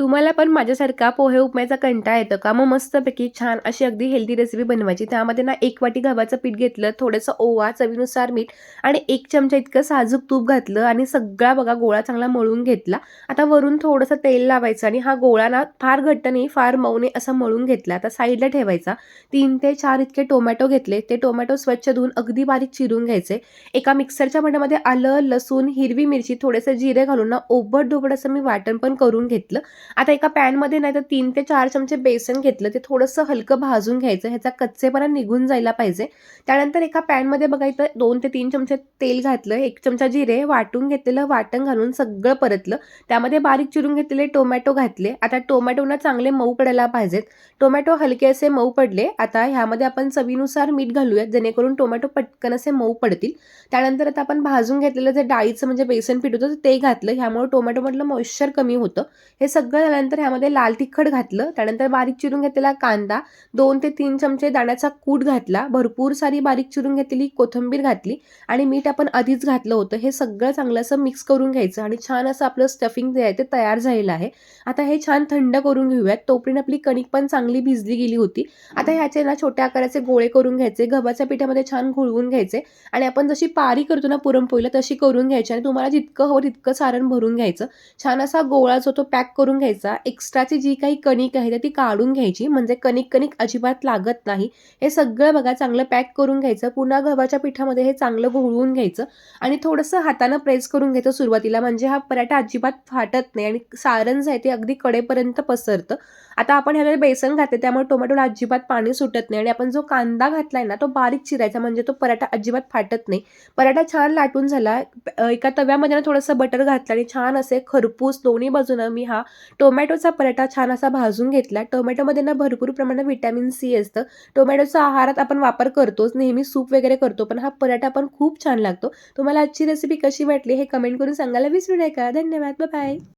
तुम्हाला पण माझ्यासारखा पोहे उपमायचा कंटाळा येतो का? मग मस्तपैकी छान अशी अगदी हेल्दी रेसिपी बनवायची. त्यामध्ये ना 1 वाटी गव्हाचं पीठ घेतलं, थोडंसं ओवा, चवीनुसार मीठ आणि 1 चमचा इतकं साजूक तूप घातलं आणि सगळा बघा गोळा चांगला मळून घेतला. आता वरून थोडंसं तेल लावायचं आणि हा गोळा ना फार घट्ट नाही, फार मऊ नाही असा मळून घेतला. आता साईडला ठेवायचा. 3 ते 4 इतके टोमॅटो घेतले. ते टोमॅटो स्वच्छ धुवून अगदी बारीक चिरून घ्यायचे. एका मिक्सरच्या भांड्यामध्ये आलं, लसूण, हिरवी मिरची, थोडेसे जिरे घालून ना ओबड-धोबड असं मी वाटण पण करून घेतलं. आता एका पॅनमध्ये नाही तर 3 ते 4 चमचे बेसन घेतलं. ते थोडंसं हलकं भाजून घ्यायचं. ह्याचा कच्चेपणा निघून जायला पाहिजे. त्यानंतर एका पॅनमध्ये बघा इथं 2 ते 3 चमचे तेल घातलं. 1 चमचा जिरे, वाटून घेतलेलं वाटण घालून सगळं परतलं. त्यामध्ये बारीक चिरून घेतलेले टोमॅटो घातले. आता टोमॅटोना चांगले मऊ पडायला पाहिजेत. टोमॅटो हलके असे मऊ पडले. आता ह्यामध्ये आपण चवीनुसार मीठ घालूयात, जेणेकरून टोमॅटो पटकन असे मऊ पडतील. त्यानंतर आता आपण भाजून घेतलेलं जे डाळीचं म्हणजे बेसन पीठ होतं ते घातलं. ह्यामुळे टोमॅटोमधलं मॉइश्चर कमी होतं. हे सगळं झाल्यानंतर ह्यामध्ये लाल तिखट घातलं. त्यानंतर बारीक चिरून घेतलेला कांदा, 2 ते 3 चमचे दाण्याचा कूट घातला. भरपूर सारी बारीक चिरून घेतलेली कोथिंबीर घातली आणि मीठ आपण आधीच घातलं होतं. हे सगळं चांगलं असं मिक्स करून घ्यायचं आणि छान असं आपलं स्टफिंग जे आहे ते तयार झालेलं आहे. आता हे छान थंड करून घेऊयात. तोपर्यंत आपली कणिक पण चांगली भिजली गेली होती. आता ह्याचे ना छोट्या आकाराचे गोळे करून घ्यायचे. गव्हाच्या पिठामध्ये छान घोळवून घ्यायचे आणि आपण जशी पारी करतो ना पुरणपोळीला तशी करून घ्यायची आणि तुम्हाला जितकं हवं तितकं सारण भरून घ्यायचं. छान असा गोळा जो तो पॅक करून घ्यायचा. एक्स्ट्राची जी काही कणिक आहे ती काढून घ्यायची, म्हणजे कणिक अजिबात लागत नाही. हे सगळं बघा चांगलं पॅक करून घ्यायचं. पुन्हा गव्हाच्या पिठामध्ये हे चांगलं घोळवून घ्यायचं आणि थोडंसं हातानं प्रेस करून घ्यायचं सुरुवातीला, म्हणजे हा पराठा अजिबात फाटत नाही आणि सारण जे आहे ते अगदी कडेपर्यंत पसरतं. आता आपण ह्यामध्ये बेसन घातले त्यामुळे टोमॅटोला अजिबात पाणी सुटत नाही आणि आपण जो कांदा घातलाय ना तो बारीक चिरायचा, म्हणजे तो पराठा अजिबात फाटत नाही. पराठा छान लाटून झाला. एका तव्यामध्ये ना थोडंसं बटर घातलं आणि छान असे खरपूस दोन्ही बाजूनं मी हा टोमॅटोचा पराठा छान असा भाजून घेतला. टोमॅटोमध्ये ना भरपूर प्रमाणात व्हिटॅमिन सी असतं. टोमॅटोचा आहारात आपण वापर करतोच, नेहमी सूप वगैरे करतो, पण हा पराठा पण खूप छान लागतो. तुम्हाला आजची रेसिपी कशी वाटली हे कमेंट करून सांगायला विसरू नका. धन्यवाद. Bye bye.